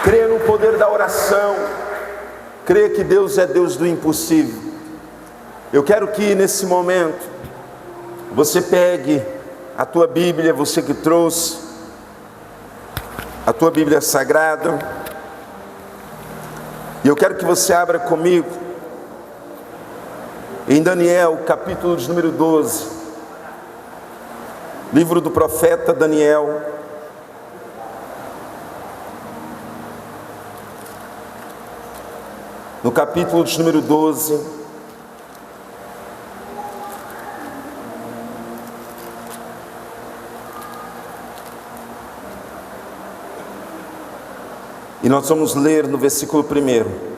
Creia no poder da oração. Creia que Deus é Deus do impossível. Eu quero que nesse momento você pegue a tua Bíblia, você que trouxe a tua Bíblia Sagrada, e eu quero que você abra comigo em Daniel, capítulo de número 12, livro do profeta Daniel, no capítulo de número 12, e nós vamos ler no versículo 1.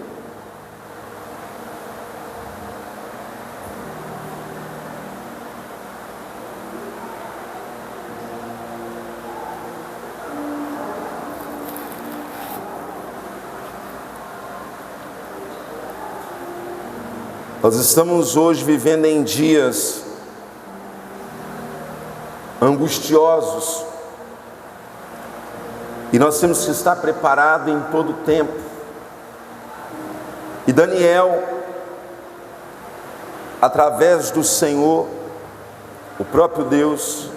Nós estamos hoje vivendo em dias angustiosos, e nós temos que estar preparados em todo o tempo. E Daniel, através do Senhor, o próprio Deus,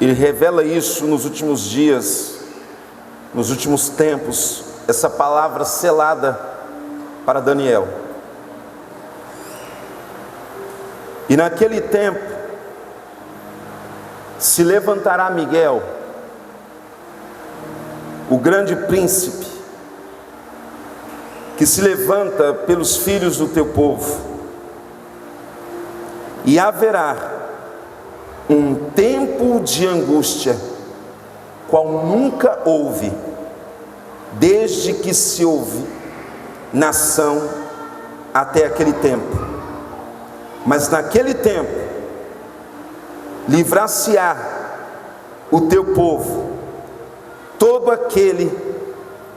ele revela isso nos últimos dias, nos últimos tempos, essa palavra selada para Daniel. E naquele tempo se levantará Miguel, o grande príncipe, que se levanta pelos filhos do teu povo, e haverá um tempo de angústia, qual nunca houve, desde que se houve nação até aquele tempo. Mas naquele tempo, livrar-se-á o teu povo, todo aquele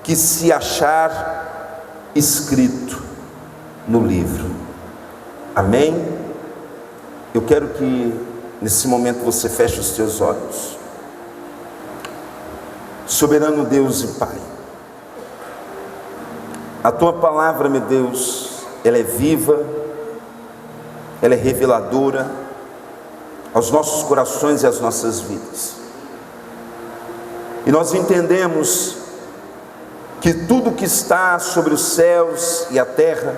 que se achar escrito no livro. Amém? Eu quero que nesse momento você feche os teus olhos. Soberano Deus e Pai, a tua palavra, meu Deus, ela é viva, ela é reveladora aos nossos corações e às nossas vidas. E nós entendemos que tudo que está sobre os céus e a terra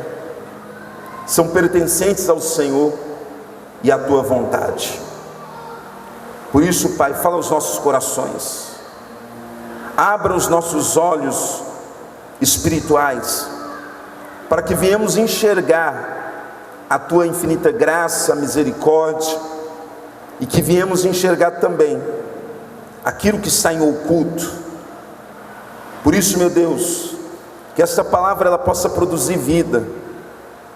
são pertencentes ao Senhor e à tua vontade. Por isso, Pai, fala aos nossos corações, abra os nossos olhos espirituais, para que venhamos enxergar a tua infinita graça, misericórdia, e que viemos enxergar também aquilo que está em oculto. Por isso, meu Deus, que esta palavra ela possa produzir vida,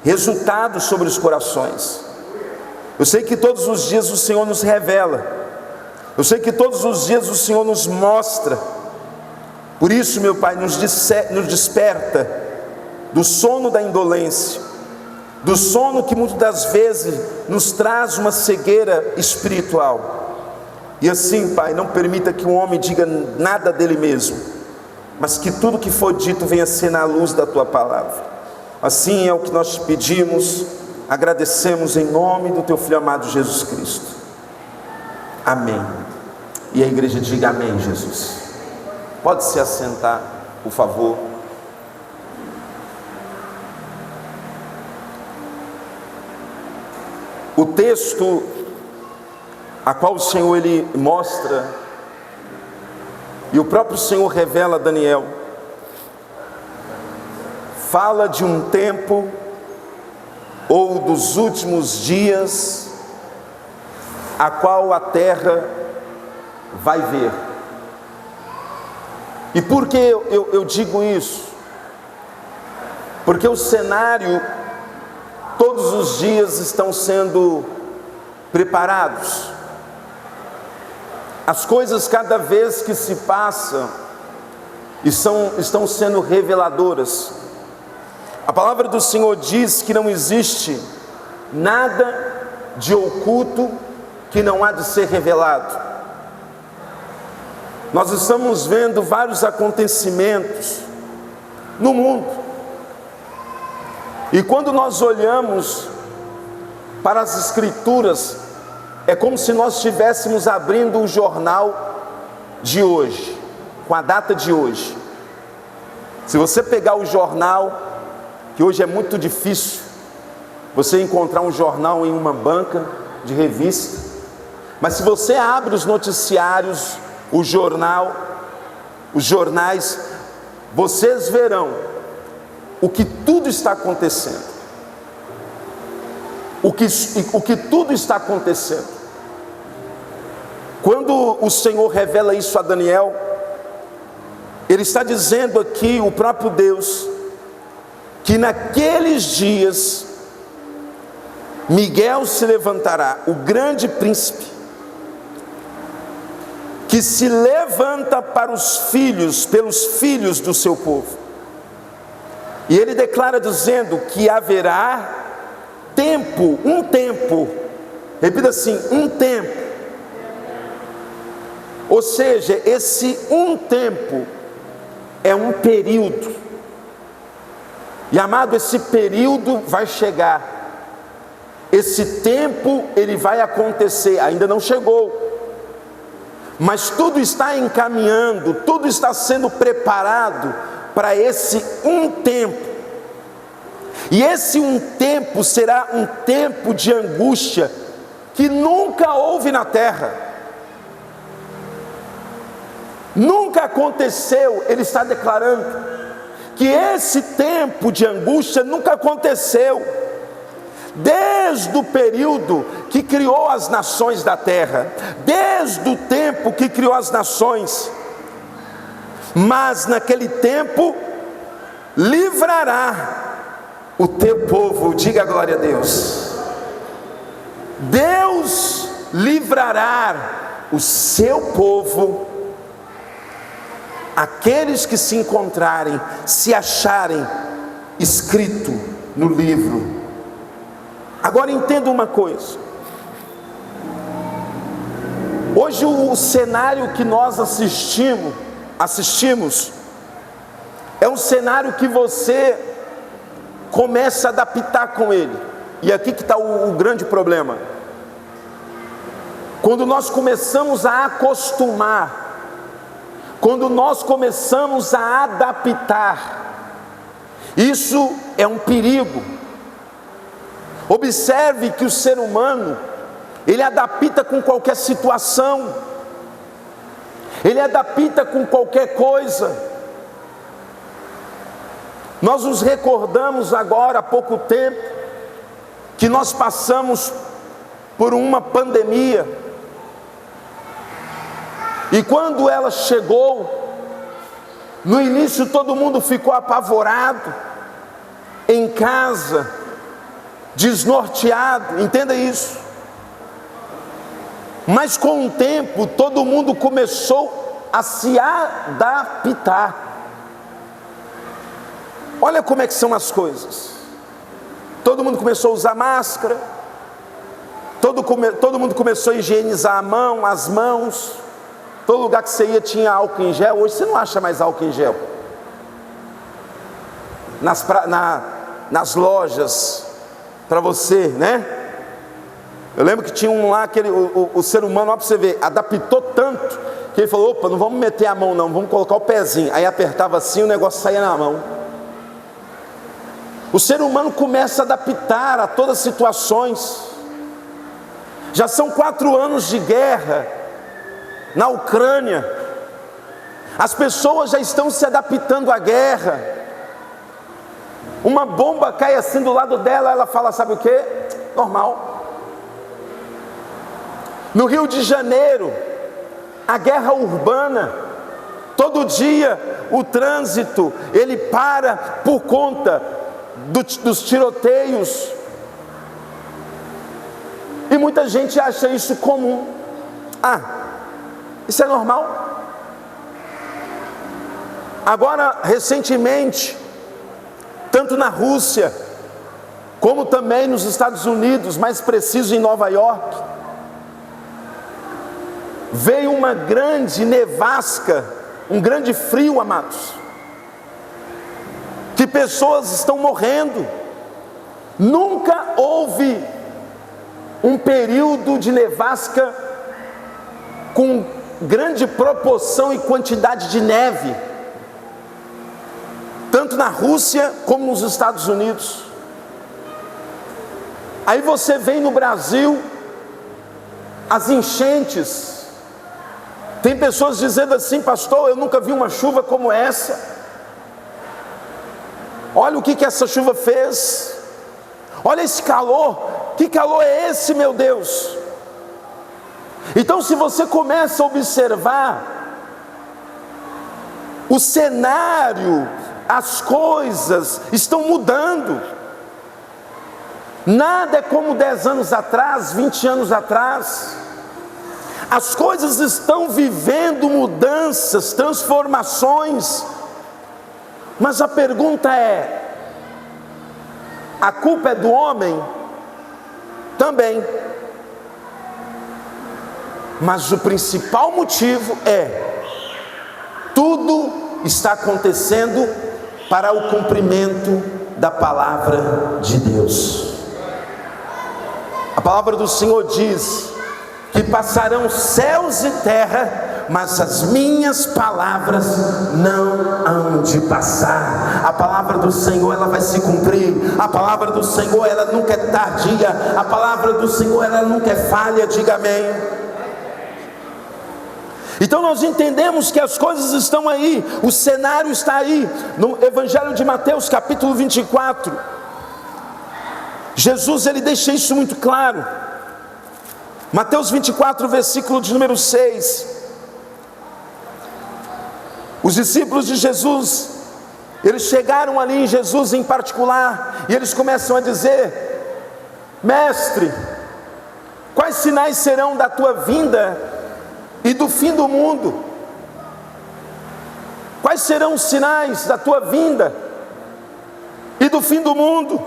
resultados sobre os corações. Eu sei que todos os dias o Senhor nos revela, eu sei que todos os dias o Senhor nos mostra. Por isso, meu Pai, nos desperta do sono da indolência, do sono que muitas das vezes nos traz uma cegueira espiritual. E assim, Pai, não permita que o homem diga nada dele mesmo, mas que tudo que for dito venha ser na luz da tua palavra. Assim é o que nós te pedimos, agradecemos em nome do teu Filho amado Jesus Cristo. Amém. E a igreja diga amém, Jesus. Pode se assentar, por favor. O texto a qual o Senhor ele mostra, e o próprio Senhor revela a Daniel, fala de um tempo ou dos últimos dias a qual a terra vai ver. E por que eu digo isso? Porque o cenário todos os dias estão sendo preparados. As coisas cada vez que se passam estão sendo reveladoras. A palavra do Senhor diz que não existe nada de oculto que não há de ser revelado. nós estamos vendo vários acontecimentos no mundo. E quando nós olhamos para as Escrituras, é como se nós estivéssemos abrindo o jornal de hoje, com a data de hoje. Se você pegar o jornal, que hoje é muito difícil você encontrar um jornal em uma banca de revista, mas se você abre os noticiários, o jornal, os jornais, vocês verão o que tudo está acontecendo. O que tudo está acontecendo. Quando o Senhor revela isso a Daniel, Ele está dizendo aqui, o próprio Deus, que naqueles dias, Miguel se levantará, o grande príncipe, que se levanta para os filhos, pelos filhos do seu povo. E ele declara dizendo que haverá tempo, um tempo, repita assim, um tempo. Ou seja, esse um tempo é um período. E amado, esse período vai chegar. Esse tempo ele vai acontecer, ainda não chegou. Mas tudo está encaminhando, tudo está sendo preparado para esse um tempo. E esse um tempo será um tempo de angústia que nunca houve na terra. Nunca aconteceu, ele está declarando que esse tempo de angústia nunca aconteceu. Desde o período que criou as nações da terra, desde o tempo que criou as nações, mas naquele tempo livrará o teu povo. Diga glória a Deus. Deus livrará o seu povo, aqueles que se encontrarem, se acharem escrito no livro. Agora entenda uma coisa. Hoje o cenário que nós assistimos é um cenário que você começa a adaptar com ele. E aqui que está o grande problema. Quando nós começamos a acostumar, quando nós começamos a adaptar, isso é um perigo. Observe que o ser humano, ele adapta com qualquer situação, ele adapta com qualquer coisa. Nós nos recordamos agora, há pouco tempo, que nós passamos por uma pandemia, e quando ela chegou, no início todo mundo ficou apavorado, em casa, desnorteado, entenda isso. Mas com o tempo todo mundo começou a se adaptar. Olha como é que são as coisas. Todo mundo começou a usar máscara, todo mundo começou a higienizar a mão, as mãos. Todo lugar que você ia tinha álcool em gel. Hoje você não acha mais álcool em gel nas lojas para você, né? Eu lembro que tinha um lá, o ser humano, ó, para você ver, adaptou tanto que ele falou: opa, não vamos meter a mão não, vamos colocar o pezinho. Aí apertava assim, o negócio saía na mão. O ser humano começa a adaptar a todas as situações. Já são 4 anos de guerra na Ucrânia. As pessoas já estão se adaptando à guerra. Uma bomba cai assim do lado dela, ela fala: sabe o que? Normal. No Rio de Janeiro, a guerra urbana, todo dia o trânsito, ele para por conta dos tiroteios. E muita gente acha isso comum. Ah, isso é normal. Agora, recentemente, tanto na Rússia, como também nos Estados Unidos, mais preciso em Nova York, veio uma grande nevasca, um grande frio, amados, que pessoas estão morrendo. Nunca houve um período de nevasca com grande proporção e quantidade de neve, tanto na Rússia como nos Estados Unidos. Aí você vem no Brasil, as enchentes. Tem pessoas dizendo assim: pastor, eu nunca vi uma chuva como essa. Olha o que essa chuva fez. Olha esse calor. Que calor é esse, meu Deus? Então, se você começa a observar o cenário, as coisas estão mudando. Nada é como 10 anos atrás, 20 anos atrás. As coisas estão vivendo mudanças, transformações. Mas a pergunta é: a culpa é do homem? Também. Mas o principal motivo é: tudo está acontecendo para o cumprimento da palavra de Deus. A palavra do Senhor diz que passarão céus e terra, mas as minhas palavras não hão de passar. A palavra do Senhor, ela vai se cumprir. A palavra do Senhor, ela nunca é tardia. A palavra do Senhor, ela nunca é falha. Diga amém. Então nós entendemos que as coisas estão aí, o cenário está aí. No Evangelho de Mateus, capítulo 24, Jesus, ele deixa isso muito claro. Mateus 24, versículo de número 6. Os discípulos de Jesus, eles chegaram ali em Jesus em particular, e eles começam a dizer: mestre, quais sinais serão da tua vinda e do fim do mundo? Quais serão os sinais da tua vinda e do fim do mundo?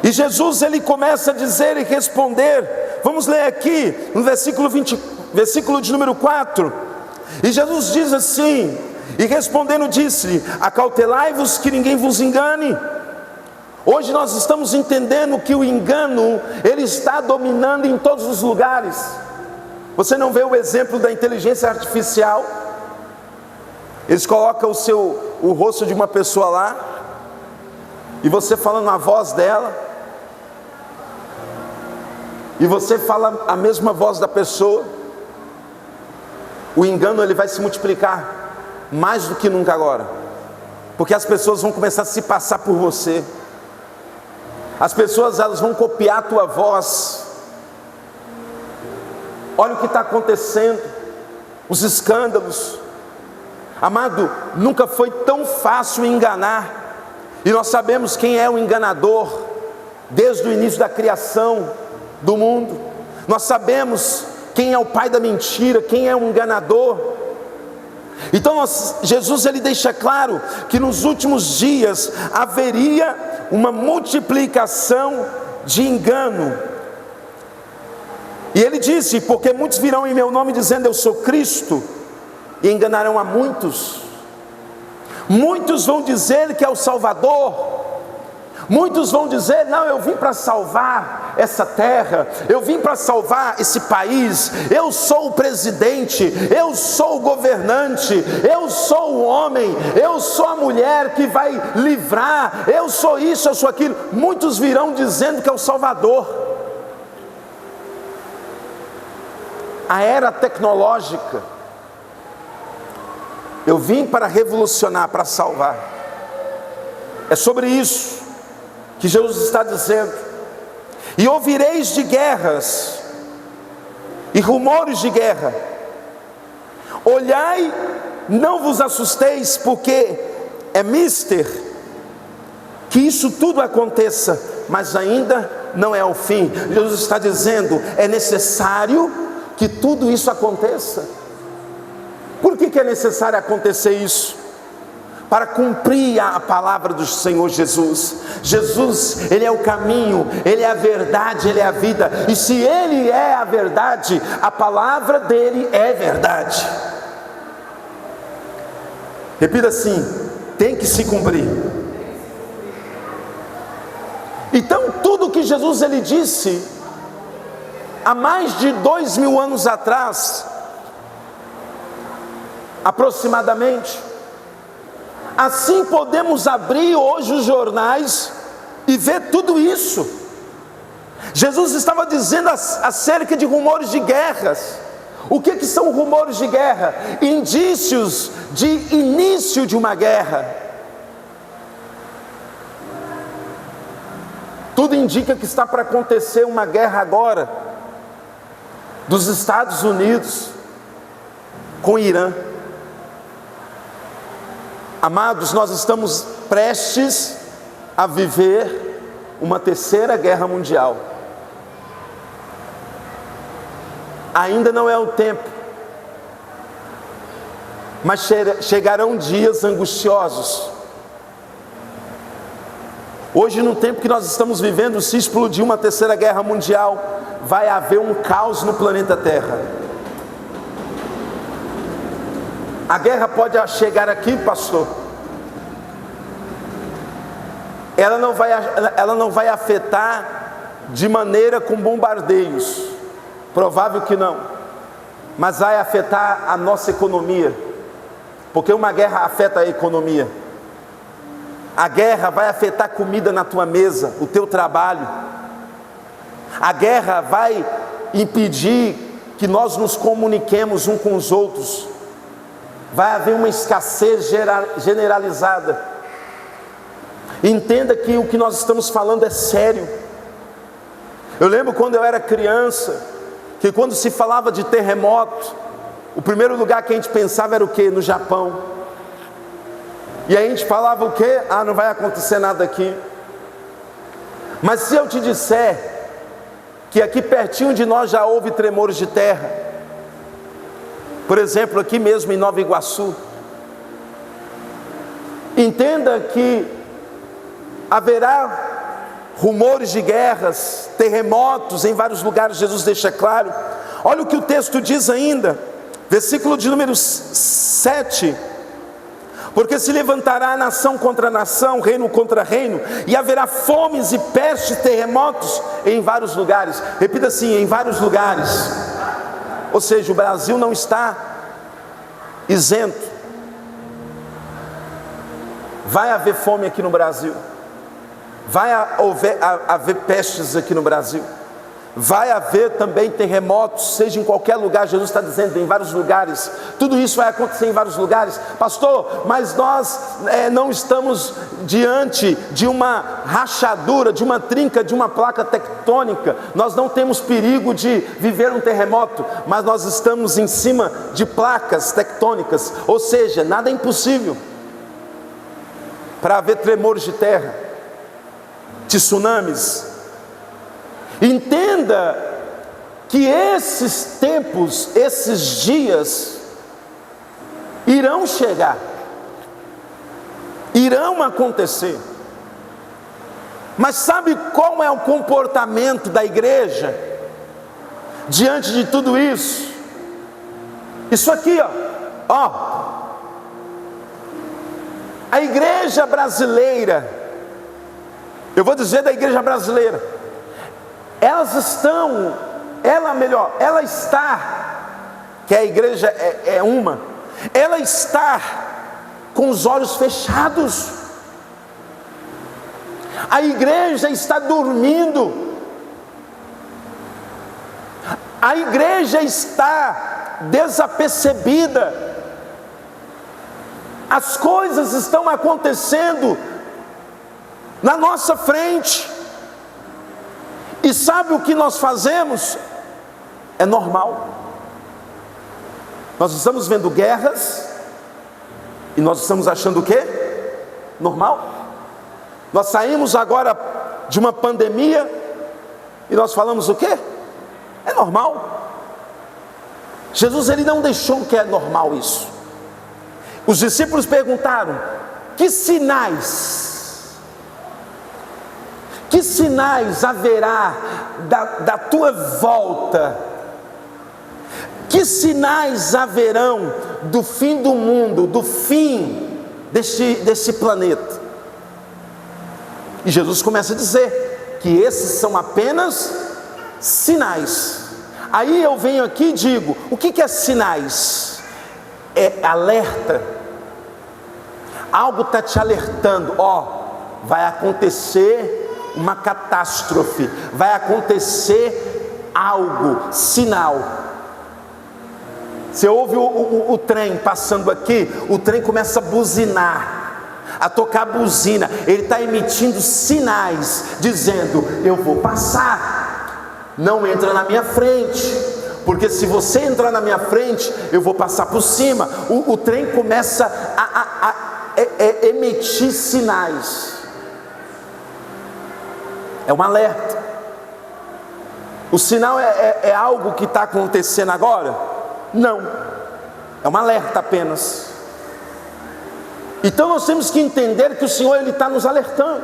E Jesus, ele começa a dizer e responder. Vamos ler aqui no versículo de número 4. E Jesus diz assim: e respondendo disse-lhe: acautelai-vos que ninguém vos engane. Hoje nós estamos entendendo que o engano, ele está dominando em todos os lugares. Você não vê o exemplo da inteligência artificial? Eles colocam o rosto de uma pessoa lá, e você falando a voz dela, e você fala a mesma voz da pessoa. O engano, ele vai se multiplicar mais do que nunca agora, porque as pessoas vão começar a se passar por você. As pessoas, elas vão copiar a tua voz. Olha o que está acontecendo, os escândalos. Amado, nunca foi tão fácil enganar. E nós sabemos quem é o enganador desde o início da criação do mundo. Nós sabemos quem é o pai da mentira, quem é o enganador. Então Jesus, ele deixa claro que nos últimos dias haveria uma multiplicação de engano. E ele disse: porque muitos virão em meu nome dizendo eu sou Cristo, e enganarão a muitos. Muitos vão dizer que é o Salvador. Muitos vão dizer: não, eu vim para salvar essa terra, eu vim para salvar esse país, eu sou o presidente, eu sou o governante, eu sou o homem, eu sou a mulher que vai livrar, eu sou isso, eu sou aquilo. Muitos virão dizendo que é o Salvador. A era tecnológica, eu vim para revolucionar, para salvar. É sobre isso que Jesus está dizendo. E ouvireis de guerras e rumores de guerra. Olhai, não vos assusteis, porque é mister que isso tudo aconteça, mas ainda não é o fim. Jesus está dizendo: é necessário que tudo isso aconteça. Por que é necessário acontecer isso? para cumprir a palavra do Senhor Jesus. Jesus, Ele é o caminho, Ele é a verdade, Ele é a vida. E se Ele é a verdade, a palavra dEle é verdade. Repita assim: tem que se cumprir. Então tudo que Jesus ele disse há mais de 2000 anos atrás, aproximadamente, assim podemos abrir hoje os jornais e ver tudo isso. Jesus estava dizendo acerca de rumores de guerras. O que são rumores de guerra? Indícios de início de uma guerra. Tudo indica que está para acontecer uma guerra agora, dos Estados Unidos com o Irã. Amados, nós estamos prestes a viver uma terceira guerra mundial. Ainda não é o tempo, mas chegarão dias angustiosos. Hoje, no tempo que nós estamos vivendo, se explodir uma terceira guerra mundial, vai haver um caos no planeta Terra. A guerra pode chegar aqui, pastor. Ela não vai afetar de maneira com bombardeios. Provável que não. Mas vai afetar a nossa economia. Porque uma guerra afeta a economia. A guerra vai afetar a comida na tua mesa, o teu trabalho. A guerra vai impedir que nós nos comuniquemos uns com os outros. Vai haver uma escassez generalizada. Entenda que o que nós estamos falando é sério. Eu lembro quando eu era criança, que quando se falava de terremoto, o primeiro lugar que a gente pensava era o quê? No Japão. E aí a gente falava o quê? Ah, não vai acontecer nada aqui. Mas se eu te disser que aqui pertinho de nós já houve tremores de terra, por exemplo, aqui mesmo em Nova Iguaçu, entenda que haverá rumores de guerras, terremotos em vários lugares. Jesus deixa claro. Olha o que o texto diz ainda, versículo de número 7: porque se levantará nação contra nação, reino contra reino, e haverá fomes e pestes, terremotos em vários lugares. Repita assim: em vários lugares. Ou seja, o Brasil não está isento. Vai haver fome aqui no Brasil. Vai haver pestes aqui no Brasil. Vai haver também terremotos, seja em qualquer lugar. Jesus está dizendo, em vários lugares. Tudo isso vai acontecer em vários lugares. Pastor, mas nós não estamos diante de uma rachadura, de uma trinca, de uma placa tectônica. Nós não temos perigo de viver um terremoto, mas nós estamos em cima de placas tectônicas. Ou seja, nada é impossível para haver tremores de terra, tsunamis. Entenda que esses tempos, esses dias irão chegar, irão acontecer. Mas sabe qual é o comportamento da igreja diante de tudo isso? Isso aqui, ó. A igreja brasileira, eu vou dizer da igreja brasileira, ela está, que a igreja é uma, ela está com os olhos fechados. A igreja está dormindo. A igreja está desapercebida. As coisas estão acontecendo na nossa frente. E sabe o que nós fazemos? É normal. Nós estamos vendo guerras e nós estamos achando o quê? Normal. Nós saímos agora de uma pandemia e nós falamos o quê? É normal. Jesus, ele não deixou que é normal isso. Os discípulos perguntaram: Que sinais haverá da tua volta? Que sinais haverão do fim do mundo, do fim desse planeta? E Jesus começa a dizer que esses são apenas sinais. Aí eu venho aqui e digo: o que é sinais? É alerta. Algo está te alertando: vai acontecer uma catástrofe, vai acontecer algo, sinal. Você ouve o trem passando aqui, o trem começa a buzinar, a tocar buzina, ele está emitindo sinais, dizendo: eu vou passar, não entra na minha frente, porque se você entrar na minha frente, eu vou passar por cima. O trem começa a emitir sinais. É um alerta. O sinal é algo que está acontecendo agora? Não, é um alerta apenas. Então nós temos que entender que o Senhor, Ele está nos alertando.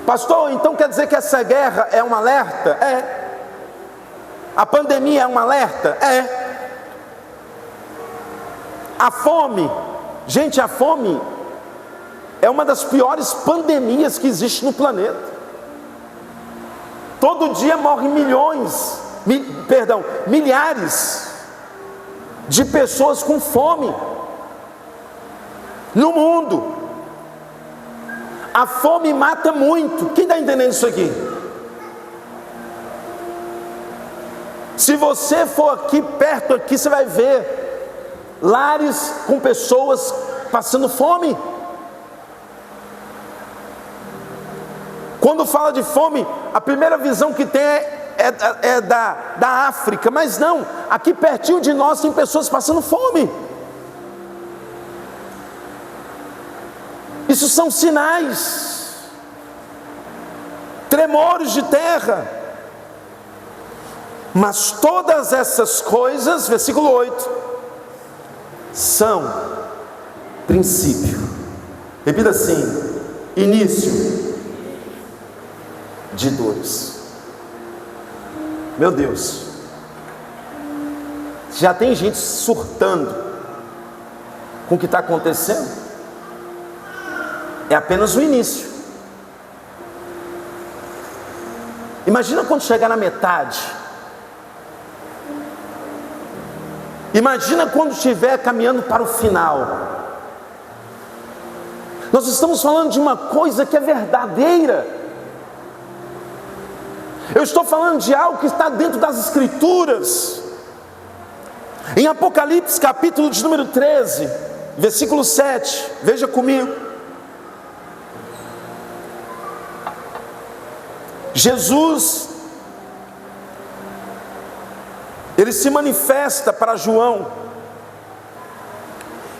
Pastor, então quer dizer que essa guerra é um alerta? É. A pandemia é um alerta? É. A fome, gente, a fome é uma das piores pandemias que existe no planeta. Todo dia morrem milhares de pessoas com fome no mundo. A fome mata muito. Quem está entendendo isso aqui? Se você for aqui perto aqui, você vai ver lares com pessoas passando fome. Quando fala de fome, a primeira visão que tem é da África, mas não, aqui pertinho de nós tem pessoas passando fome. Isso são sinais, tremores de terra. Mas todas essas coisas, versículo 8, são princípio. Repita assim: início de dores. Meu Deus, já tem gente surtando com o que está acontecendo. É apenas o início. Imagina quando chegar na metade. Imagina quando estiver caminhando para o final. Nós estamos falando de uma coisa que é verdadeira. Eu estou falando de algo que está dentro das Escrituras. Em Apocalipse, capítulo de número 13, versículo 7, veja comigo. Jesus, ele se manifesta para João,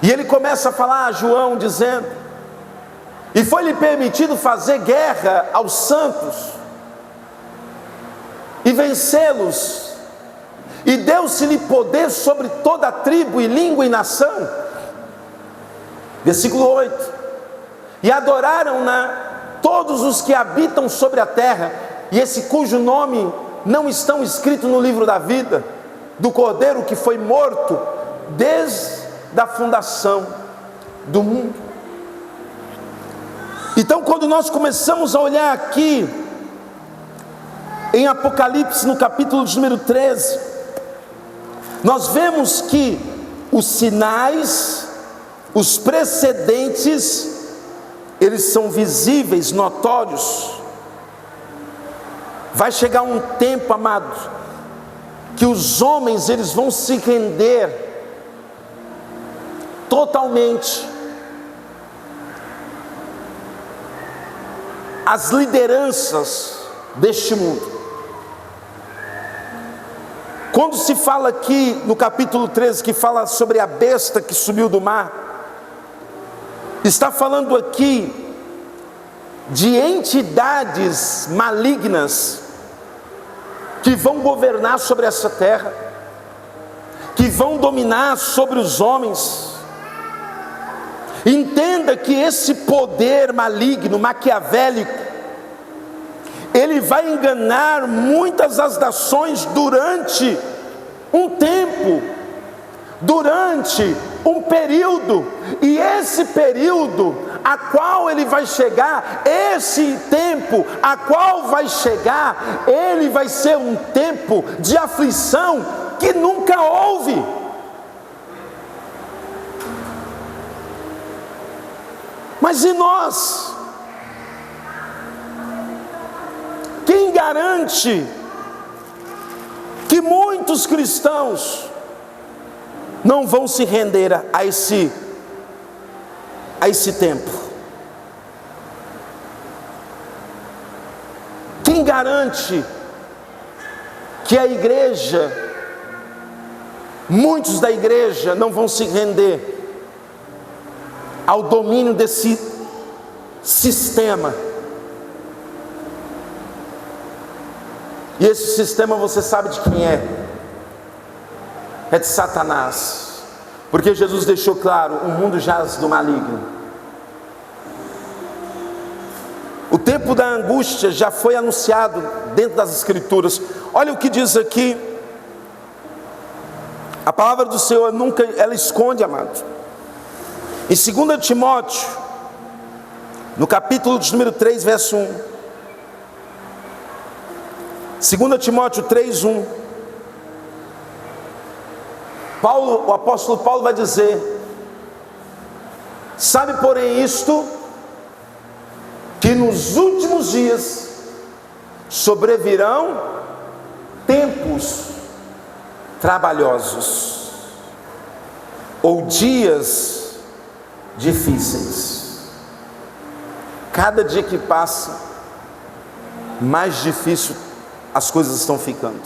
e ele começa a falar a João dizendo: e foi-lhe permitido fazer guerra aos santos, e vencê-los, e deu-se-lhe poder sobre toda a tribo, e língua, e nação. Versículo 8: e adoraram-na todos os que habitam sobre a terra, e esse cujo nome não estão escritos no livro da vida do Cordeiro que foi morto desde a fundação do mundo. Então, quando nós começamos a olhar aqui em Apocalipse, no capítulo de número 13, nós vemos que os sinais, os precedentes, eles são visíveis, notórios. Vai chegar um tempo, amado, que os homens, eles vão se render totalmente às lideranças deste mundo. Quando se fala aqui no capítulo 13, que fala sobre a besta que subiu do mar, está falando aqui de entidades malignas que vão governar sobre essa terra, que vão dominar sobre os homens. Entenda Entenda que esse poder maligno, maquiavélico, ele vai enganar muitas das nações durante um tempo, durante um período, e esse período a qual ele vai chegar, esse tempo a qual vai chegar, ele vai ser um tempo de aflição que nunca houve. Mas e nós? Quem garante que muitos cristãos não vão se render a esse tempo? Quem garante que a igreja, muitos da igreja não vão se render ao domínio desse sistema? E esse sistema você sabe de quem é? É de Satanás. Porque Jesus deixou claro: o mundo jaz do maligno. O tempo da angústia já foi anunciado dentro das Escrituras. Olha o que diz aqui. A palavra do Senhor nunca ela esconde, amado. Em 2 Timóteo, no capítulo de número 3, verso 1. 2 Timóteo 3, 1. O apóstolo Paulo vai dizer: sabe, porém, isto, que nos últimos dias sobrevirão tempos trabalhosos, ou dias difíceis. Cada dia que passa, mais difícil as coisas estão ficando.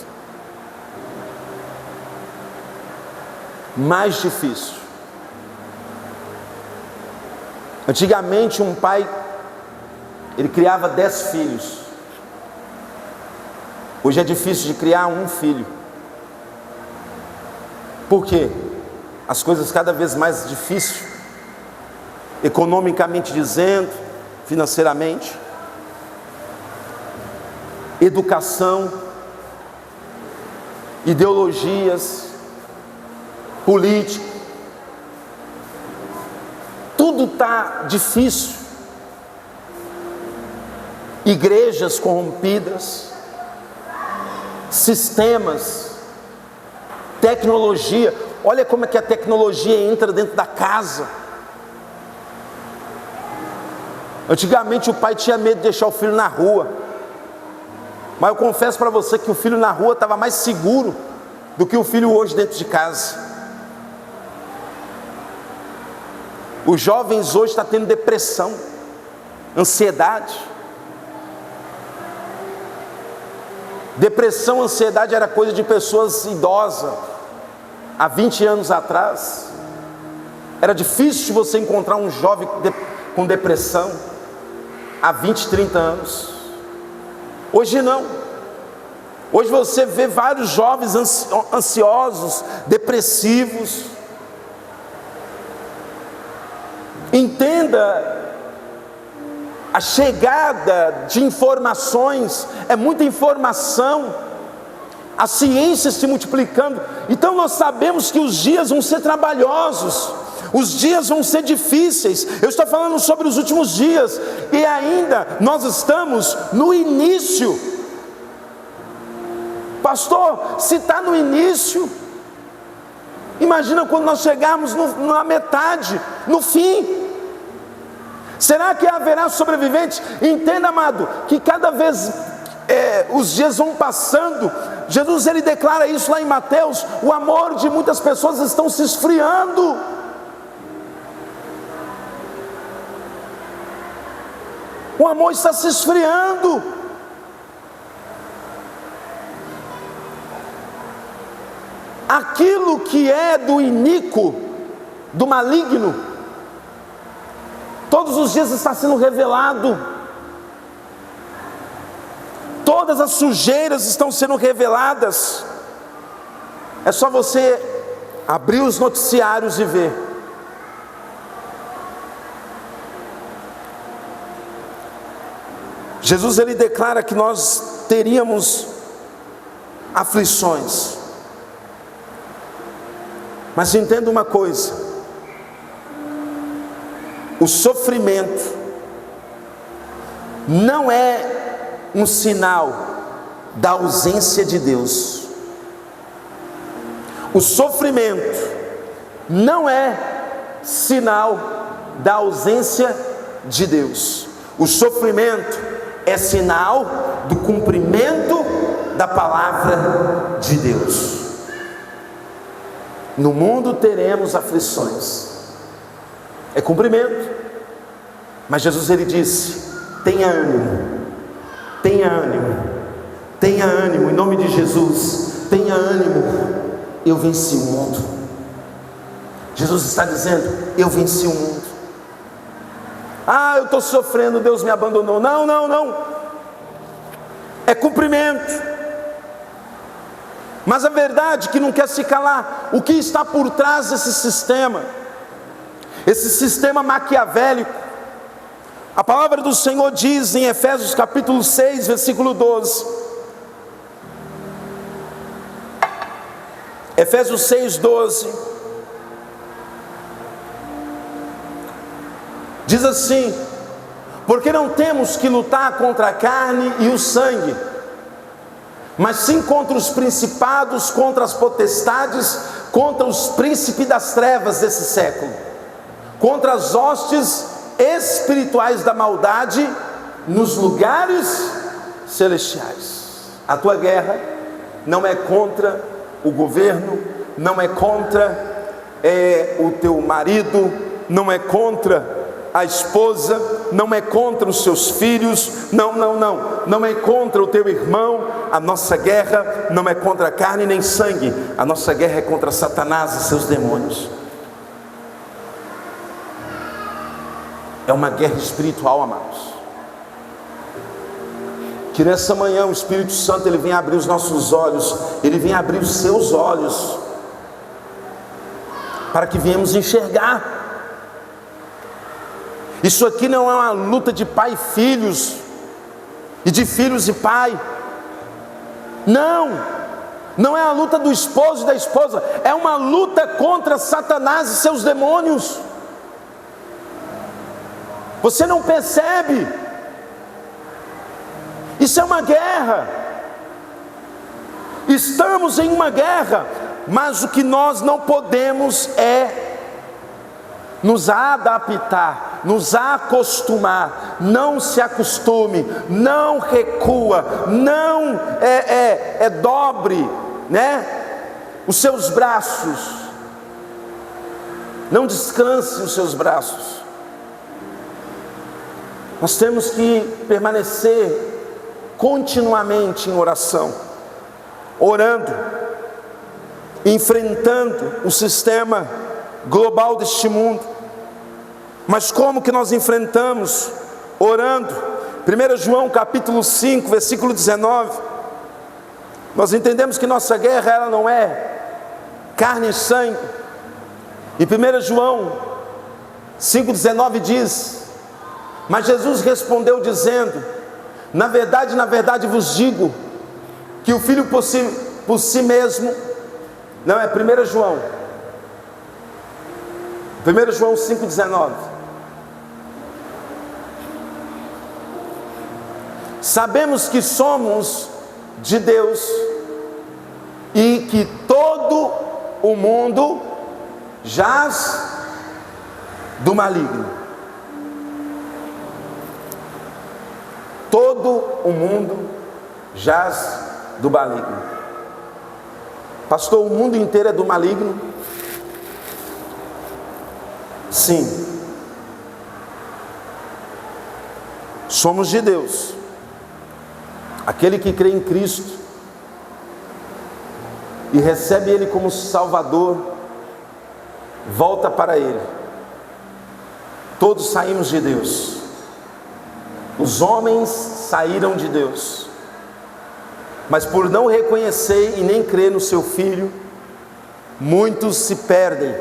Mais difícil. Antigamente um pai, ele criava 10 filhos. Hoje é difícil de criar um filho. Por quê? As coisas cada vez mais difíceis, economicamente dizendo, financeiramente. Educação, ideologias, política, tudo está difícil. Igrejas corrompidas, sistemas, tecnologia. Olha como é que a tecnologia entra dentro da casa. Antigamente o pai tinha medo de deixar o filho na rua. Mas eu confesso para você que o filho na rua estava mais seguro do que o filho hoje dentro de casa. Os jovens hoje estão tendo depressão, ansiedade. Depressão, ansiedade era coisa de pessoas idosas. Há 20 anos atrás, era difícil você encontrar um jovem com depressão. Há 20, 30 anos. Hoje não. Hoje você vê vários jovens ansiosos, depressivos. Entenda, a chegada de informações, é muita informação, a ciência se multiplicando. Então nós sabemos que os dias vão ser trabalhosos, os dias vão ser difíceis. Eu estou falando sobre os últimos dias, e ainda nós estamos no início. Pastor, se está no início, imagina quando nós chegarmos na metade, no fim. Será que haverá sobreviventes? Entenda, amado, que cada vez os dias vão passando. Jesus, ele declara isso lá em Mateus: o amor de muitas pessoas estão se esfriando. O amor está se esfriando. Aquilo que é do iníquo, do maligno, todos os dias está sendo revelado. Todas as sujeiras estão sendo reveladas. É só você abrir os noticiários e ver. Jesus ele declara que nós teríamos aflições. Mas entenda uma coisa: o sofrimento não é um sinal da ausência de Deus. O sofrimento não é sinal da ausência de Deus. O sofrimento é sinal do cumprimento da palavra de Deus. No mundo teremos aflições, é cumprimento. Mas Jesus ele disse: tenha ânimo, tenha ânimo, tenha ânimo, em nome de Jesus, tenha ânimo, eu venci o mundo. Jesus está dizendo: eu venci o mundo. Ah, eu estou sofrendo, Deus me abandonou. Não, não, não, é cumprimento. Mas a verdade que não quer se calar, o que está por trás desse sistema, esse sistema maquiavélico. A palavra do Senhor diz em Efésios capítulo 6, versículo 12. Efésios 6, 12. Diz assim: porque não temos que lutar contra a carne e o sangue, mas sim contra os principados, contra as potestades, contra os príncipes das trevas desse século, contra as hostes espirituais da maldade nos lugares celestiais. A tua guerra não é contra o governo, não é contra o teu marido, não é contra a esposa, não é contra os seus filhos, não é contra o teu irmão. A nossa guerra não é contra carne nem sangue, a nossa guerra é contra Satanás e seus demônios. É uma guerra espiritual, amados. Que nessa manhã o Espírito Santo ele vem abrir os nossos olhos, ele vem abrir os seus olhos, para que venhamos enxergar. Isso aqui não é uma luta de pai e filhos, e de filhos e pai. Não é a luta do esposo e da esposa, é uma luta contra Satanás e seus demônios. Você não percebe? Isso é uma guerra. Estamos em uma guerra, mas o que nós não podemos é nos adaptar, nos acostumar. Não se acostume, não recua, não dobre, os seus braços, não descanse os seus braços. Nós temos que permanecer continuamente em oração, orando, enfrentando o sistema global deste mundo. Mas como que nós enfrentamos? Orando. 1 João capítulo 5, versículo 19. Nós entendemos que nossa guerra ela não é carne e sangue. E 1 João 5,19 diz: mas Jesus respondeu dizendo: na verdade vos digo, que o Filho por si mesmo, não, é 1 João 5,19. Sabemos que somos de Deus e que todo o mundo jaz do maligno. Todo o mundo jaz do maligno. Pastor, o mundo inteiro é do maligno? Sim. Somos de Deus. Aquele que crê em Cristo e recebe Ele como Salvador, volta para Ele. Todos saímos de Deus. Os homens saíram de Deus, mas por não reconhecer e nem crer no seu Filho, muitos se perdem,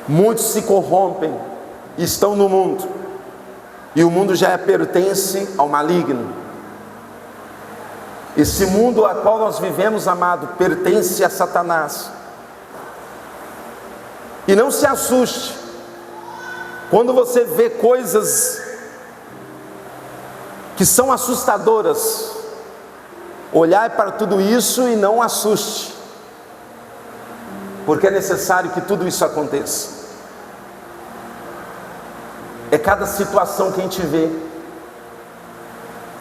muitos se corrompem, estão no mundo. E o mundo já pertence ao maligno. Esse mundo a qual nós vivemos, amado, pertence a Satanás. E não se assuste quando você vê coisas que são assustadoras. Olhar para tudo isso e não assuste, porque é necessário que tudo isso aconteça. É cada situação que a gente vê,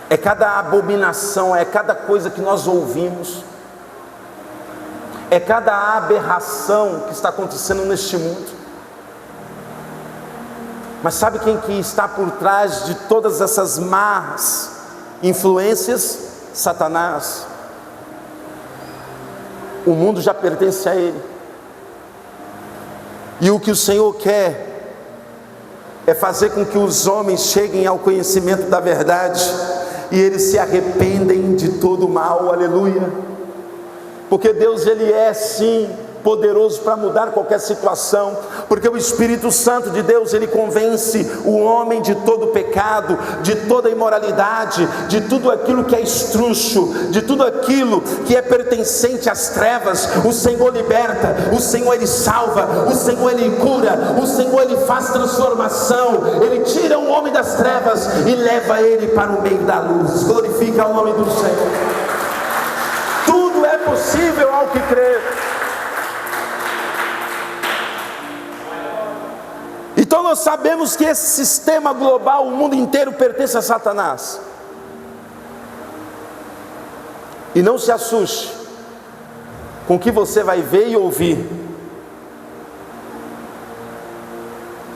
é cada abominação, é cada coisa que nós ouvimos, é cada aberração que está acontecendo neste mundo. Mas sabe quem que está por trás de todas essas más influências? Satanás. O mundo já pertence a ele. E o que o Senhor quer é fazer com que os homens cheguem ao conhecimento da verdade e eles se arrependem de todo o mal. Aleluia. Porque Deus, ele é sim poderoso para mudar qualquer situação, porque o Espírito Santo de Deus, ele convence o homem de todo pecado, de toda imoralidade, de tudo aquilo que é estrúxulo, de tudo aquilo que é pertencente às trevas. O Senhor liberta, o Senhor ele salva, o Senhor ele cura, o Senhor ele faz transformação, ele tira o homem das trevas e leva ele para o meio da luz. Glorifica o nome do Senhor. Tudo é possível ao que crer. Então nós sabemos que esse sistema global, o mundo inteiro pertence a Satanás. E não se assuste com o que você vai ver e ouvir.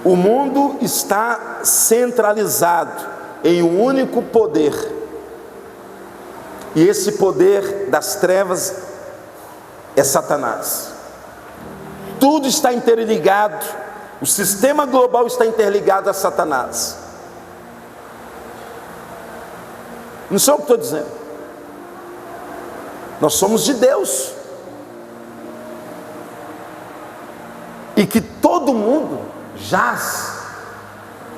O mundo está centralizado em um único poder. E esse poder das trevas é Satanás. Tudo está interligado. O sistema global está interligado a Satanás. Não sou eu que estou dizendo. Nós somos de Deus. E que todo mundo jaz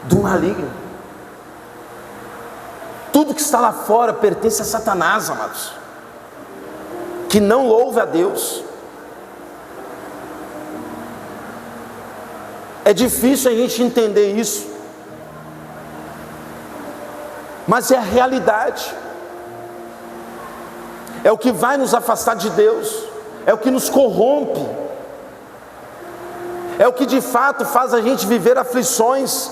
do maligno. Tudo que está lá fora pertence a Satanás, amados. Que não louve a Deus. É difícil a gente entender isso, mas é a realidade. É o que vai nos afastar de Deus, é o que nos corrompe, é o que de fato faz a gente viver aflições.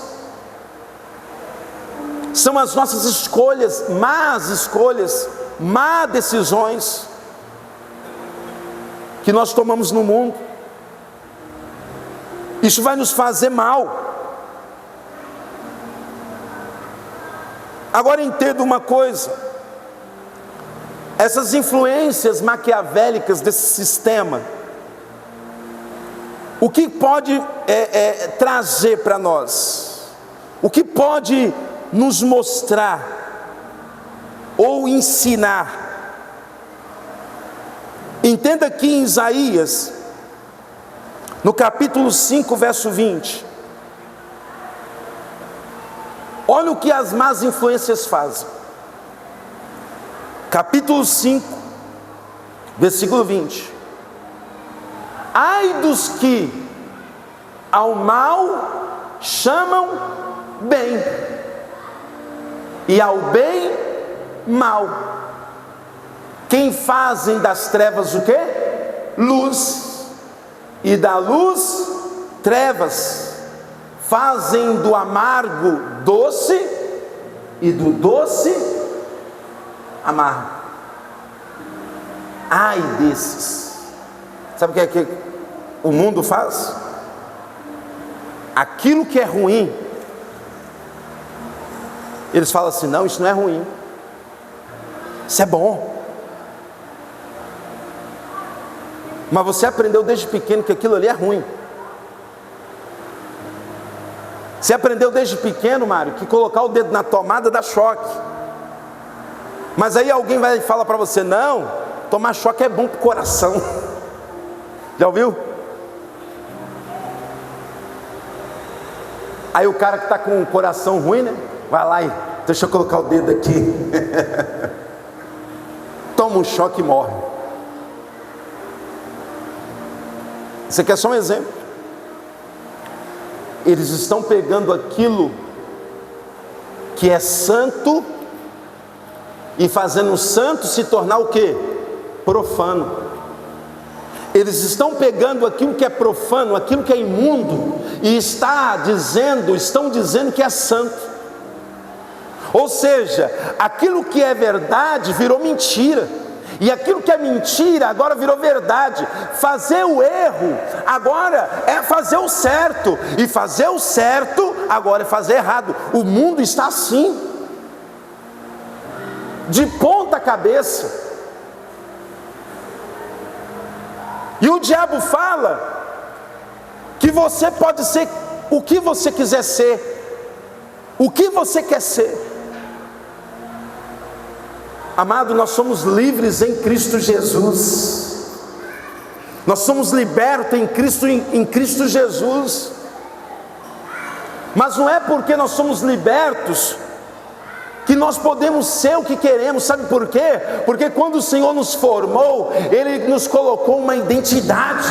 São as nossas escolhas, má decisões que nós tomamos no mundo. Isso vai nos fazer mal. Agora entenda uma coisa: essas influências maquiavélicas desse sistema, o que pode trazer para nós? O que pode nos mostrar ou ensinar? Entenda que em Isaías, no capítulo 5, verso 20, olha o que as más influências fazem. Capítulo 5, versículo 20: ai dos que ao mal chamam bem, e ao bem mal, quem fazem das trevas o quê? Luz, e da luz trevas, fazem do amargo doce e do doce amargo. Ai desses. Sabe o que é que o mundo faz? Aquilo que é ruim, eles falam assim: não, isso não é ruim, isso é bom. Mas você aprendeu desde pequeno que aquilo ali é ruim. Você aprendeu desde pequeno, Mário, que colocar o dedo na tomada dá choque. Mas aí alguém vai falar para você: não, tomar choque é bom para o coração. Já ouviu? Aí o cara que está com o coração ruim, né? vai lá e deixa eu colocar o dedo aqui. Toma um choque e morre. Isso aqui é só um exemplo. Eles estão pegando aquilo que é santo e fazendo o santo se tornar o quê? Profano. Eles estão pegando aquilo que é profano, aquilo que é imundo, e estão dizendo que é santo. Ou seja, aquilo que é verdade virou mentira, e aquilo que é mentira agora virou verdade. Fazer o erro agora é fazer o certo, e fazer o certo agora é fazer errado. O mundo está assim, de ponta cabeça. E o diabo fala que você pode ser o que você quiser ser, o que você quer ser. Amado, nós somos livres em Cristo Jesus. Nós somos libertos em Cristo Jesus. Mas não é porque nós somos libertos que nós podemos ser o que queremos. Sabe por quê? Porque quando o Senhor nos formou, Ele nos colocou uma identidade.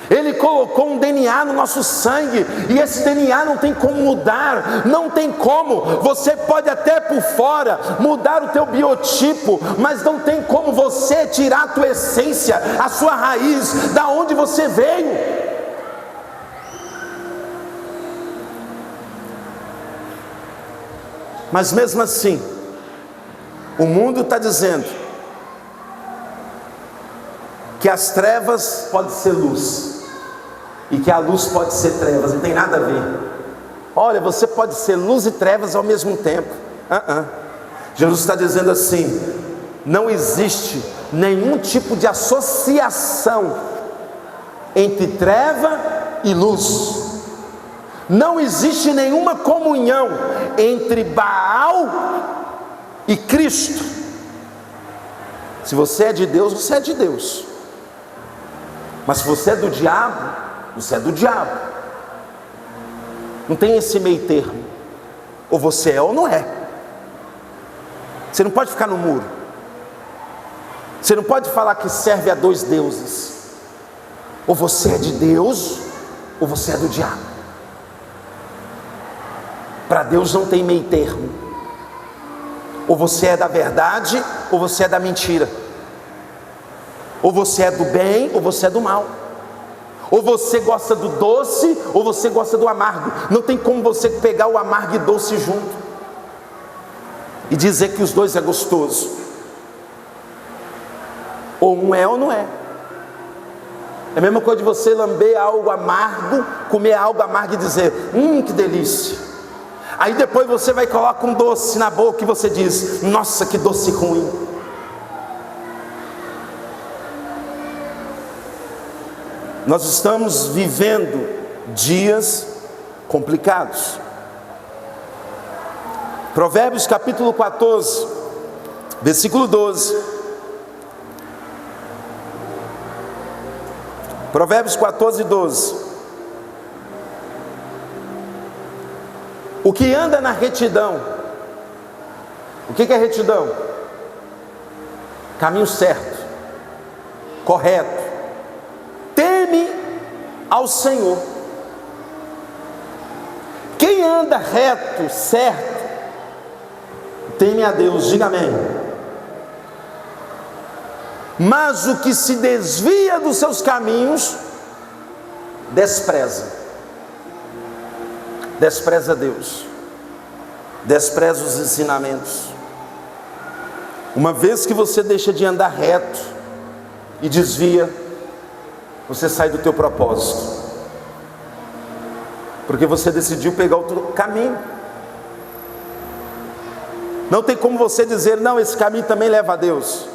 Ele colocou um DNA no nosso sangue, e esse DNA não tem como mudar, não tem como. Você pode até por fora mudar o teu biotipo, mas não tem como você tirar a tua essência, a sua raiz, da onde você veio. Mas mesmo assim, o mundo está dizendo que as trevas podem ser luz, e que a luz pode ser trevas. Não tem nada a ver. Olha, você pode ser luz e trevas ao mesmo tempo. Jesus está dizendo assim: não existe nenhum tipo de associação entre treva e luz. Não existe nenhuma comunhão entre Baal e Cristo. Se você é de Deus, você é de Deus. Mas se você é do diabo, você é do diabo. Não tem esse meio termo. Ou você é ou não é. Você não pode ficar no muro. Você não pode falar que serve a dois deuses. Ou você é de Deus, ou você é do diabo. Para Deus não tem meio termo. Ou você é da verdade, ou você é da mentira. Ou você é do bem, ou você é do mal. Ou você gosta do doce, ou você gosta do amargo. Não tem como você pegar o amargo e doce junto e dizer que os dois é gostoso. Ou um é ou não é. É a mesma coisa de você lamber algo amargo, comer algo amargo e dizer: que delícia. Aí depois você vai e coloca um doce na boca e você diz: nossa, que doce ruim. Nós estamos vivendo dias complicados. Provérbios capítulo 14, versículo 12. Provérbios 14, 12. O que anda na retidão. O que é retidão? Caminho certo, correto. Teme ao Senhor. Quem anda reto, certo, teme a Deus. Diga amém. Mas o que se desvia dos seus caminhos, despreza Deus, despreza os ensinamentos. Uma vez que você deixa de andar reto e desvia, você sai do teu propósito, porque você decidiu pegar outro caminho. Não tem como você dizer: não, esse caminho também leva a Deus.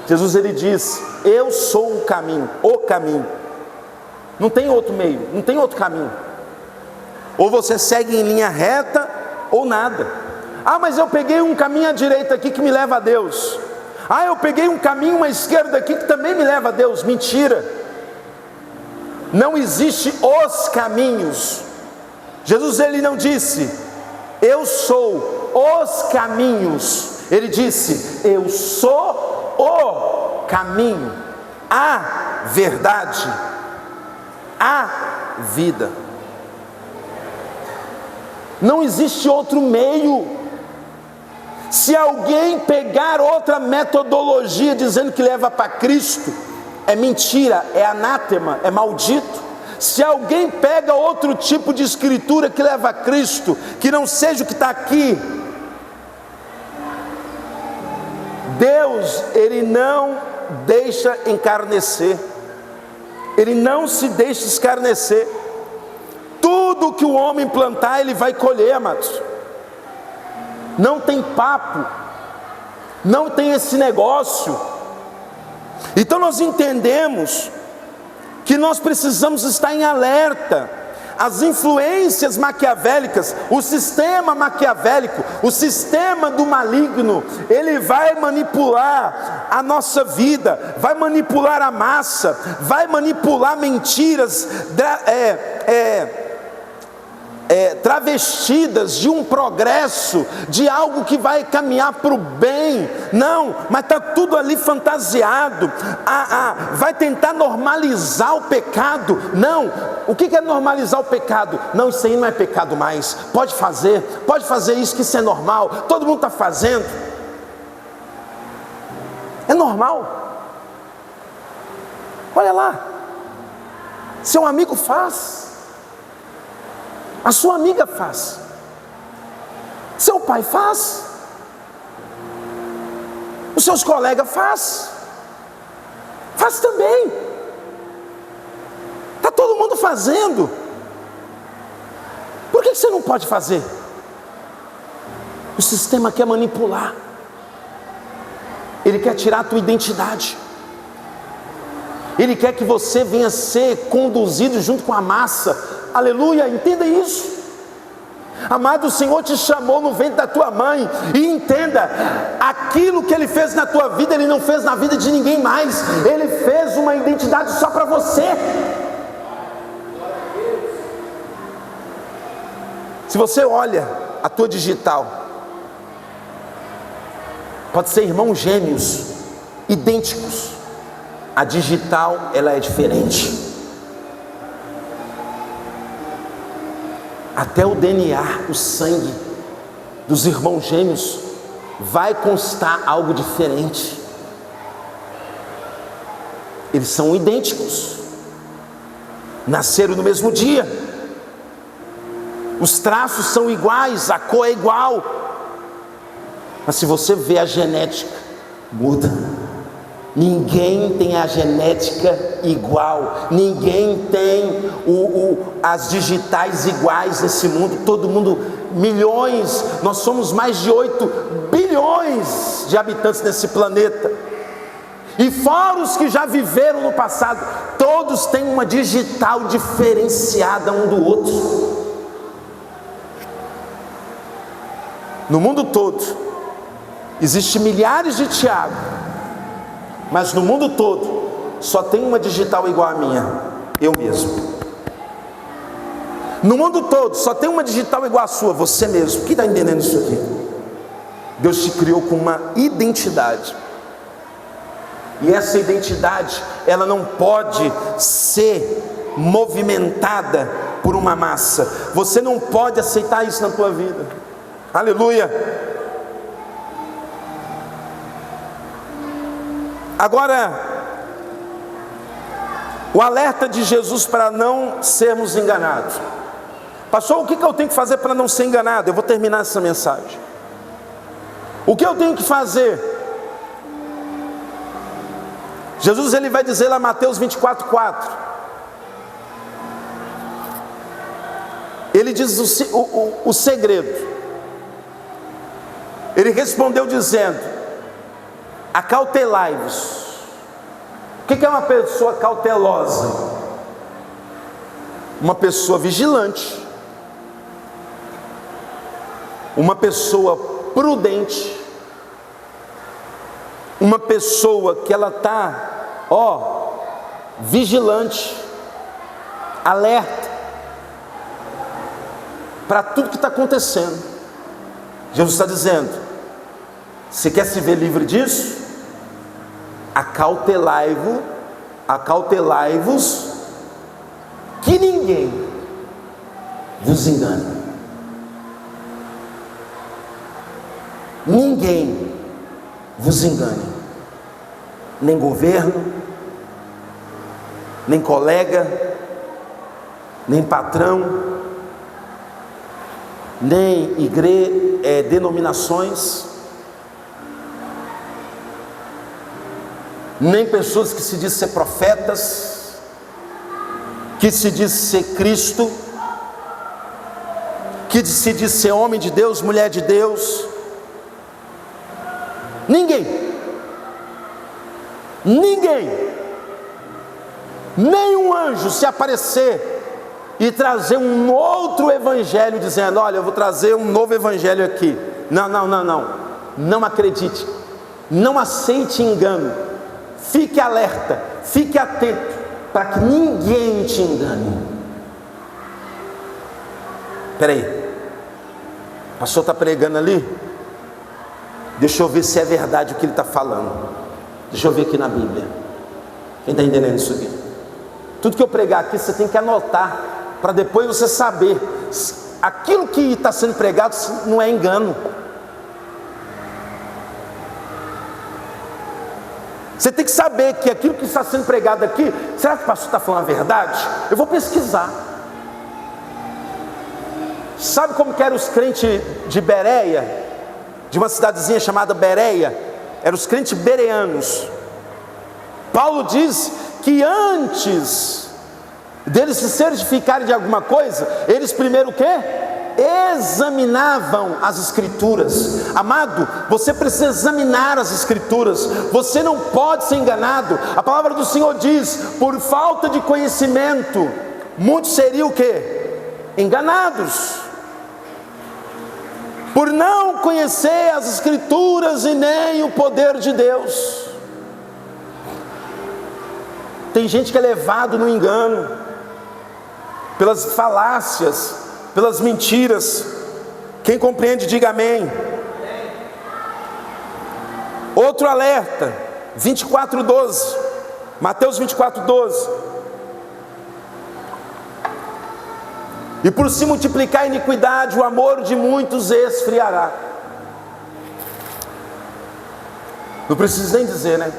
Jesus, ele diz: eu sou o caminho. Não tem outro meio, não tem outro caminho. Ou você segue em linha reta, ou nada. Mas eu peguei um caminho à direita aqui que me leva a Deus. Eu peguei um caminho à esquerda aqui que também me leva a Deus. Mentira. Não existe os caminhos. Jesus, ele não disse, eu sou os caminhos. Ele disse, eu sou o caminho, a verdade, a vida. Não existe outro meio. Se alguém pegar outra metodologia dizendo que leva para Cristo, é mentira, é anátema, é maldito. Se alguém pega outro tipo de escritura que leva a Cristo, que não seja o que está aqui, Deus, ele não deixa encarnecer, ele não se deixa escarnecer. Tudo que o homem plantar, ele vai colher, amados. Não tem papo, não tem esse negócio. Então nós entendemos que nós precisamos estar em alerta. As influências maquiavélicas, o sistema maquiavélico, o sistema do maligno, ele vai manipular a nossa vida, vai manipular a massa, vai manipular mentiras, travestidas de um progresso, de algo que vai caminhar para o bem. Não, mas está tudo ali fantasiado. Vai tentar normalizar o pecado. Não, o que é normalizar o pecado? Não, isso aí não é pecado mais, pode fazer isso, que isso é normal, todo mundo está fazendo, é normal. Olha lá, seu amigo faz, a sua amiga faz, seu pai faz, os seus colegas faz também, está todo mundo fazendo. Por que você não pode fazer? O sistema quer manipular, ele quer tirar a tua identidade, ele quer que você venha ser conduzido junto com a massa. Aleluia, entenda isso. Amado, o Senhor te chamou no ventre da tua mãe, e entenda, aquilo que Ele fez na tua vida, Ele não fez na vida de ninguém mais. Ele fez uma identidade só para você. Se você olha a tua digital, pode ser irmãos gêmeos, idênticos, a digital, ela é diferente. Até o DNA, o sangue dos irmãos gêmeos vai constar algo diferente. Eles são idênticos, nasceram no mesmo dia, os traços são iguais, a cor é igual, mas se você vê a genética, muda. Ninguém tem a genética igual, ninguém tem as digitais iguais nesse mundo. Todo mundo, milhões, nós somos mais de 8 bilhões de habitantes nesse planeta, e fora os que já viveram no passado, todos têm uma digital diferenciada um do outro. No mundo todo existe milhares de Tiago, mas no mundo todo só tem uma digital igual a minha, eu mesmo. No mundo todo só tem uma digital igual a sua, você mesmo. Quem está entendendo isso aqui? Deus te criou com uma identidade, e essa identidade, ela não pode ser movimentada por uma massa. Você não pode aceitar isso na tua vida. Aleluia. Agora, o alerta de Jesus para não sermos enganados. Pastor, o que eu tenho que fazer para não ser enganado? Eu vou terminar essa mensagem. O que eu tenho que fazer? Jesus, ele vai dizer lá em Mateus 24:4. Ele diz o segredo. Ele respondeu dizendo: acautelai-vos. O que é uma pessoa cautelosa? Uma pessoa vigilante, uma pessoa prudente, uma pessoa que ela está, vigilante, alerta. para tudo que está acontecendo. Jesus está dizendo: você quer se ver livre disso? Acautelai-vos que ninguém vos engane. Ninguém vos engane, nem governo, nem colega, nem patrão, nem denominações, nem pessoas que se dizem ser profetas, que se dizem ser Cristo, que se diz ser homem de Deus, mulher de Deus. Ninguém, nenhum anjo se aparecer e trazer um outro evangelho dizendo: olha, eu vou trazer um novo evangelho aqui. Não acredite, não aceite engano, fique alerta, fique atento, para que ninguém te engane. Espera aí, o pastor está pregando ali, deixa eu ver se é verdade o que ele está falando. Deixa eu ver aqui na Bíblia. Quem está entendendo isso aqui? Tudo que eu pregar aqui você tem que anotar, para depois você saber se aquilo que está sendo pregado não é engano. Você tem que saber que aquilo que está sendo pregado aqui, será que o pastor está falando a verdade? Eu vou pesquisar. Sabe como que eram os crentes de Bereia, de uma cidadezinha chamada Bereia? Eram os crentes bereanos. Paulo diz que antes deles se certificarem de alguma coisa, eles primeiro o quê? Examinavam as escrituras. Amado, você precisa examinar as escrituras, você não pode ser enganado. A palavra do Senhor diz: por falta de conhecimento, muitos seriam o quê? Enganados. Por não conhecer as escrituras e nem o poder de Deus. Tem gente que é levado no engano, pelas falácias, pelas mentiras. Quem compreende, diga amém. Outro alerta, 24:12, Mateus 24:12. E por se multiplicar a iniquidade, o amor de muitos esfriará. Não preciso nem dizer, né?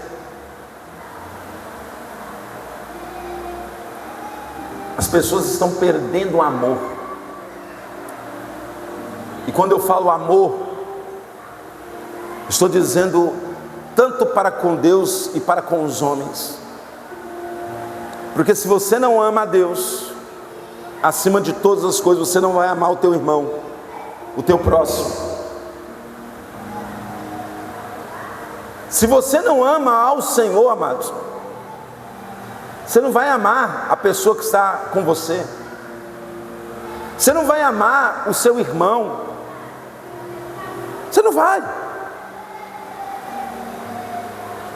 As pessoas estão perdendo o amor. E quando eu falo amor, estou dizendo tanto para com Deus e para com os homens. Porque se você não ama a Deus acima de todas as coisas, você não vai amar o teu irmão, o teu próximo. Se você não ama ao Senhor, amados, você não vai amar a pessoa que está com você. Você não vai amar o seu irmão. Você não vai.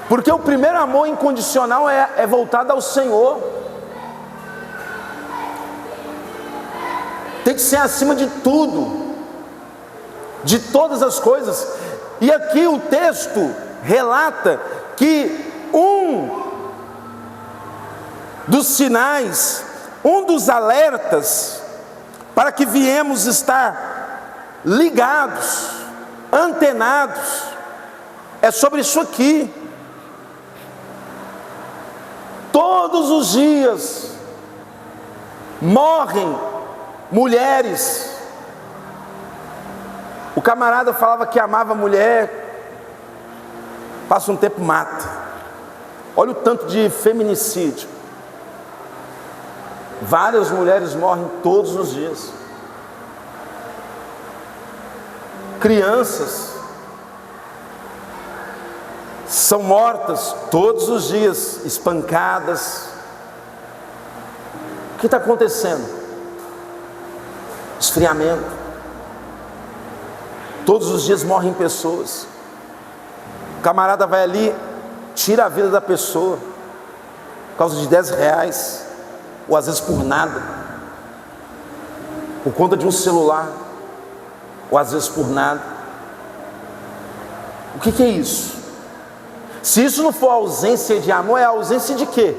Porque o primeiro amor incondicional é voltado ao Senhor. Tem que ser acima de tudo, de todas as coisas. E aqui o texto relata que um dos sinais, um dos alertas para que viemos estar ligados, antenados, é sobre isso aqui. Todos os dias morrem mulheres. O camarada falava que amava a mulher, passa um tempo, mata. Olha o tanto de feminicídio. Várias mulheres morrem todos os dias. Crianças são mortas todos os dias, espancadas. O que está acontecendo? Esfriamento. Todos os dias morrem pessoas. O camarada vai ali, tira a vida da pessoa por causa de R$10, ou às vezes por nada. por conta de um celular, ou às vezes por nada. O que é isso? Se isso não for ausência de amor, é ausência de quê?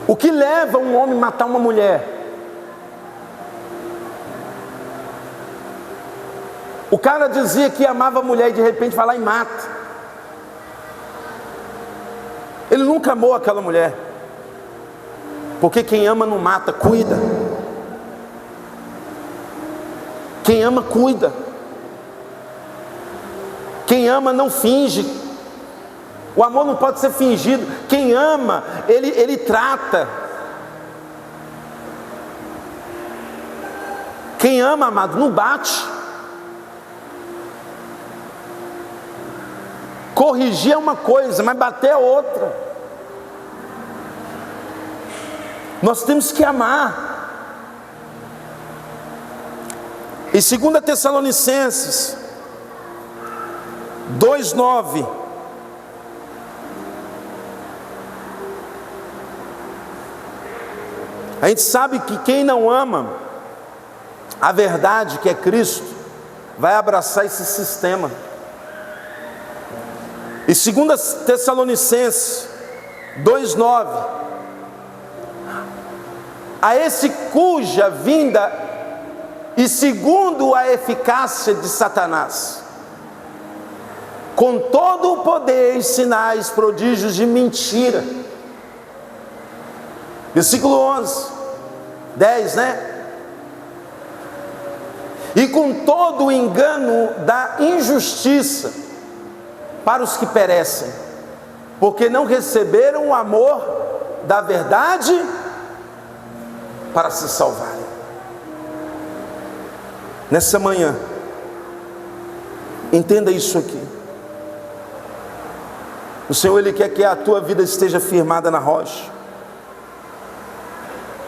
O que leva um homem a matar uma mulher? O cara dizia que amava a mulher e de repente vai lá e mata. Ele nunca amou aquela mulher. Porque quem ama não mata, cuida. Quem ama, cuida. Quem ama não finge. O amor não pode ser fingido. Quem ama, ele trata. Quem ama, amado, não bate. Corrigir é uma coisa, mas bater é outra. Nós temos que amar. Em 2 Tessalonicenses 2:9, a gente sabe que quem não ama a verdade, que é Cristo, vai abraçar esse sistema. E 2 Tessalonicenses 2:9, a esse cuja vinda e segundo a eficácia de Satanás, com todo o poder e sinais, prodígios de mentira. Versículo 11, 10, né? E com todo o engano da injustiça para os que perecem, porque não receberam o amor da verdade para se salvarem. Nessa manhã, entenda isso aqui. O Senhor, Ele quer que a tua vida esteja firmada na rocha.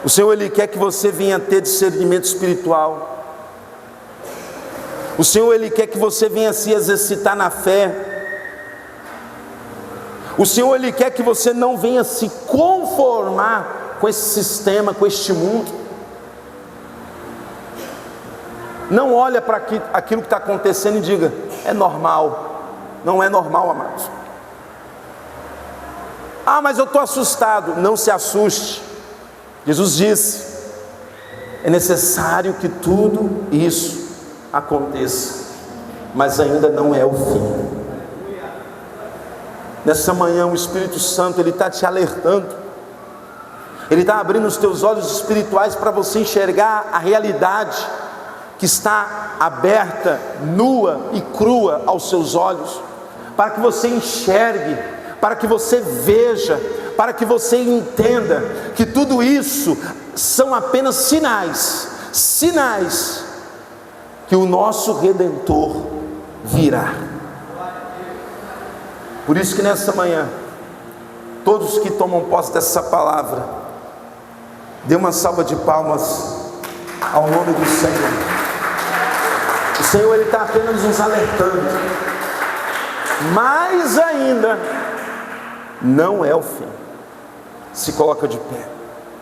O Senhor, Ele quer que você venha ter discernimento espiritual. O Senhor, Ele quer que você venha se exercitar na fé. O Senhor, Ele quer que você não venha se conformar com esse sistema, com este mundo. Não olha para aquilo que está acontecendo e diga, é normal. Não é normal, amados. Ah, mas eu estou assustado. Não se assuste. Jesus disse, é necessário que tudo isso aconteça, mas ainda não é o fim. Nessa manhã o Espírito Santo, Ele está te alertando. Ele está abrindo os teus olhos espirituais para você enxergar a realidade que está aberta, nua e crua aos seus olhos, para que você enxergue, para que você veja, para que você entenda que tudo isso são apenas sinais que o nosso Redentor virá. Por isso que nessa manhã, todos que tomam posse dessa palavra, dê uma salva de palmas ao nome do Senhor. O Senhor, Ele está apenas nos alertando, mas ainda não é o fim. Se coloca de pé.